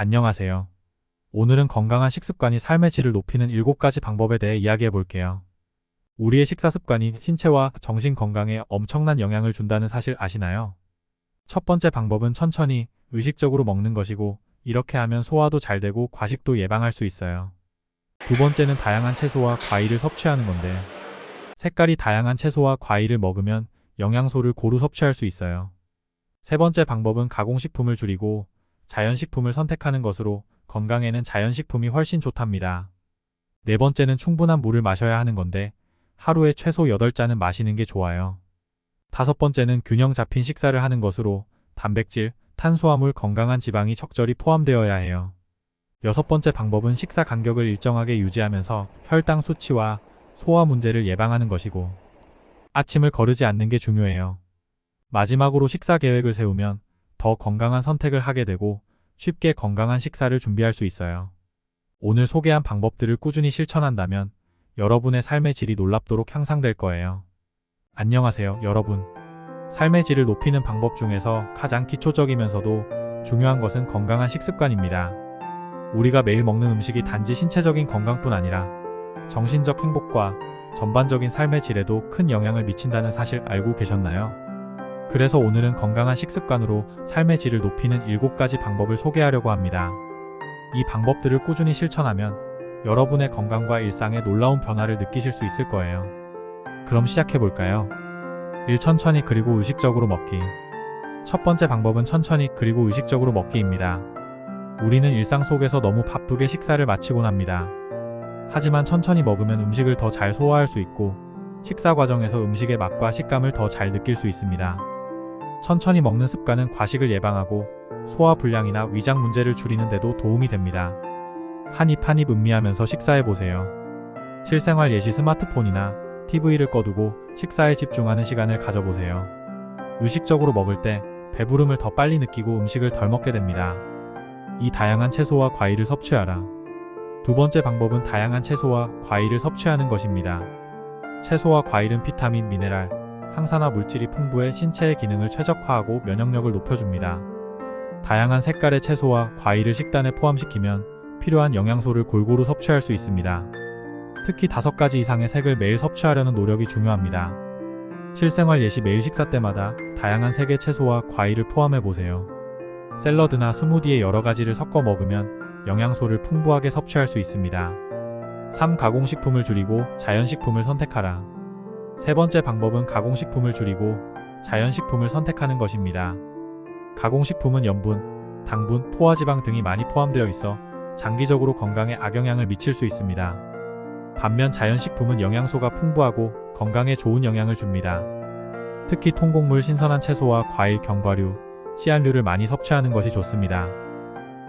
안녕하세요. 오늘은 건강한 식습관이 삶의 질을 높이는 7가지 방법에 대해 이야기해 볼게요. 우리의 식사 습관이 신체와 정신 건강에 엄청난 영향을 준다는 사실 아시나요? 첫 번째 방법은 천천히 의식적으로 먹는 것이고, 이렇게 하면 소화도 잘 되고 과식도 예방할 수 있어요. 두 번째는 다양한 채소와 과일을 섭취하는 건데, 색깔이 다양한 채소와 과일을 먹으면 영양소를 고루 섭취할 수 있어요. 세 번째 방법은 가공식품을 줄이고 자연식품을 선택하는 것으로 건강에는 자연식품이 훨씬 좋답니다. 네 번째는 충분한 물을 마셔야 하는 건데, 하루에 최소 8잔은 마시는 게 좋아요. 다섯 번째는 균형 잡힌 식사를 하는 것으로 단백질, 탄수화물, 건강한 지방이 적절히 포함되어야 해요. 여섯 번째 방법은 식사 간격을 일정하게 유지하면서 혈당 수치와 소화 문제를 예방하는 것이고, 아침을 거르지 않는 게 중요해요. 마지막으로 식사 계획을 세우면 더 건강한 선택을 하게 되고 쉽게 건강한 식사를 준비할 수 있어요. 오늘 소개한 방법들을 꾸준히 실천한다면 여러분의 삶의 질이 놀랍도록 향상될 거예요. 안녕하세요, 여러분. 삶의 질을 높이는 방법 중에서 가장 기초적이면서도 중요한 것은 건강한 식습관입니다. 우리가 매일 먹는 음식이 단지 신체적인 건강뿐 아니라 정신적 행복과 전반적인 삶의 질에도 큰 영향을 미친다는 사실 알고 계셨나요? 그래서 오늘은 건강한 식습관으로 삶의 질을 높이는 7가지 방법을 소개하려고 합니다. 이 방법들을 꾸준히 실천하면 여러분의 건강과 일상에 놀라운 변화를 느끼실 수 있을 거예요. 그럼 시작해볼까요? 1. 천천히 그리고 의식적으로 먹기. 첫 번째 방법은 천천히 그리고 의식적으로 먹기입니다. 우리는 일상 속에서 너무 바쁘게 식사를 마치곤 합니다. 하지만 천천히 먹으면 음식을 더 잘 소화할 수 있고 식사 과정에서 음식의 맛과 식감을 더 잘 느낄 수 있습니다. 천천히 먹는 습관은 과식을 예방하고 소화 불량이나 위장 문제를 줄이는 데도 도움이 됩니다. 한 입 한 입 음미하면서 식사해보세요. 실생활 예시 스마트폰이나 TV를 꺼두고 식사에 집중하는 시간을 가져보세요. 의식적으로 먹을 때 배부름을 더 빨리 느끼고 음식을 덜 먹게 됩니다. 이 다양한 채소와 과일을 섭취하라. 두 번째 방법은 다양한 채소와 과일을 섭취하는 것입니다. 채소와 과일은 비타민, 미네랄, 항산화 물질이 풍부해 신체의 기능을 최적화하고 면역력을 높여줍니다. 다양한 색깔의 채소와 과일을 식단에 포함시키면 필요한 영양소를 골고루 섭취할 수 있습니다. 특히 5가지 이상의 색을 매일 섭취하려는 노력이 중요합니다. 실생활 예시 매일 식사 때마다 다양한 색의 채소와 과일을 포함해보세요. 샐러드나 스무디에 여러 가지를 섞어 먹으면 영양소를 풍부하게 섭취할 수 있습니다. 3. 가공식품을 줄이고 자연식품을 선택하라. 세 번째 방법은 가공식품을 줄이고 자연식품을 선택하는 것입니다. 가공식품은 염분, 당분, 포화지방 등이 많이 포함되어 있어 장기적으로 건강에 악영향을 미칠 수 있습니다. 반면 자연식품은 영양소가 풍부하고 건강에 좋은 영향을 줍니다. 특히 통곡물, 신선한 채소와 과일, 견과류, 씨앗류를 많이 섭취하는 것이 좋습니다.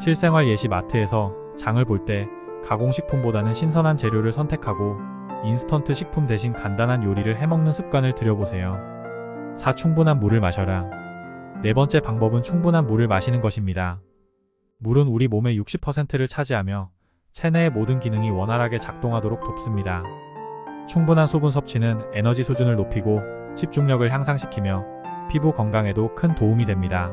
실생활 예시 마트에서 장을 볼 때 가공식품보다는 신선한 재료를 선택하고 인스턴트 식품 대신 간단한 요리를 해먹는 습관을 들여보세요. 4. 충분한 물을 마셔라. 네 번째 방법은 충분한 물을 마시는 것입니다. 물은 우리 몸의 60%를 차지하며 체내의 모든 기능이 원활하게 작동하도록 돕습니다. 충분한 수분 섭취는 에너지 수준을 높이고 집중력을 향상시키며 피부 건강에도 큰 도움이 됩니다.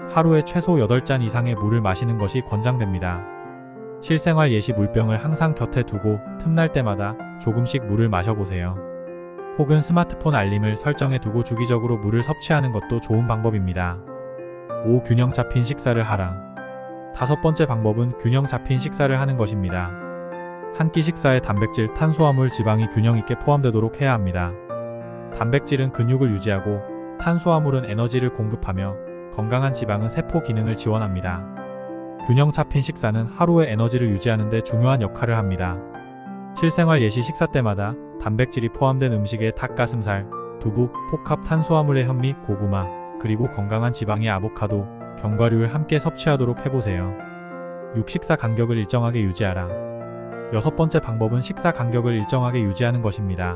하루에 최소 8잔 이상의 물을 마시는 것이 권장됩니다. 실생활 예시 물병을 항상 곁에 두고 틈날 때마다 조금씩 물을 마셔보세요. 혹은 스마트폰 알림을 설정해 두고 주기적으로 물을 섭취하는 것도 좋은 방법입니다. 5. 균형 잡힌 식사를 하라. 다섯 번째 방법은 균형 잡힌 식사를 하는 것입니다. 한 끼 식사에 단백질, 탄수화물, 지방이 균형 있게 포함되도록 해야 합니다. 단백질은 근육을 유지하고 탄수화물은 에너지를 공급하며 건강한 지방은 세포 기능을 지원합니다. 균형 잡힌 식사는 하루의 에너지를 유지하는 데 중요한 역할을 합니다. 실생활 예시 식사 때마다 단백질이 포함된 음식에 닭가슴살, 두부, 포캅, 탄수화물의 현미, 고구마, 그리고 건강한 지방의 아보카도, 견과류를 함께 섭취하도록 해보세요. 6. 식사 간격을 일정하게 유지하라. 여섯 번째 방법은 식사 간격을 일정하게 유지하는 것입니다.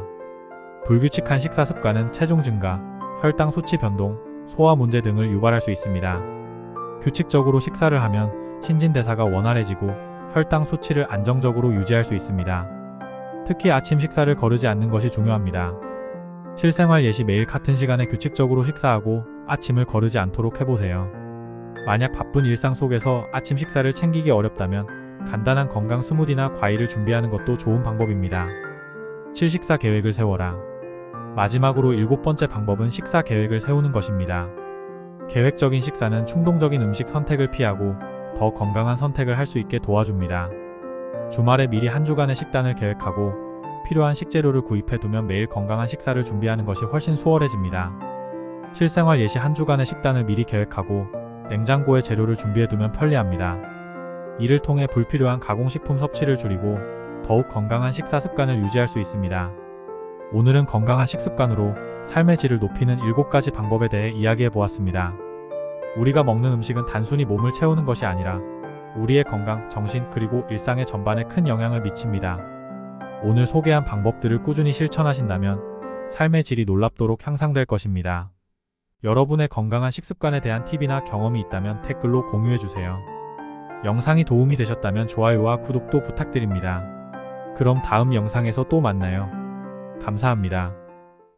불규칙한 식사 습관은 체중 증가, 혈당 수치 변동, 소화 문제 등을 유발할 수 있습니다. 규칙적으로 식사를 하면 신진대사가 원활해지고 혈당 수치를 안정적으로 유지할 수 있습니다. 특히 아침 식사를 거르지 않는 것이 중요합니다. 실생활 예시 매일 같은 시간에 규칙적으로 식사하고 아침을 거르지 않도록 해보세요. 만약 바쁜 일상 속에서 아침 식사를 챙기기 어렵다면 간단한 건강 스무디나 과일을 준비하는 것도 좋은 방법입니다. 7. 식사 계획을 세워라. 마지막으로 7번째 방법은 식사 계획을 세우는 것입니다. 계획적인 식사는 충동적인 음식 선택을 피하고 더 건강한 선택을 할 수 있게 도와줍니다. 주말에 미리 한 주간의 식단을 계획하고 필요한 식재료를 구입해두면 매일 건강한 식사를 준비하는 것이 훨씬 수월해집니다. 실생활 예시 한 주간의 식단을 미리 계획하고 냉장고에 재료를 준비해두면 편리합니다. 이를 통해 불필요한 가공식품 섭취를 줄이고 더욱 건강한 식사 습관을 유지할 수 있습니다. 오늘은 건강한 식습관으로 삶의 질을 높이는 7가지 방법에 대해 이야기해 보았습니다. 우리가 먹는 음식은 단순히 몸을 채우는 것이 아니라 우리의 건강, 정신, 그리고 일상의 전반에 큰 영향을 미칩니다. 오늘 소개한 방법들을 꾸준히 실천하신다면 삶의 질이 놀랍도록 향상될 것입니다. 여러분의 건강한 식습관에 대한 팁이나 경험이 있다면 댓글로 공유해주세요. 영상이 도움이 되셨다면 좋아요와 구독도 부탁드립니다. 그럼 다음 영상에서 또 만나요. 감사합니다.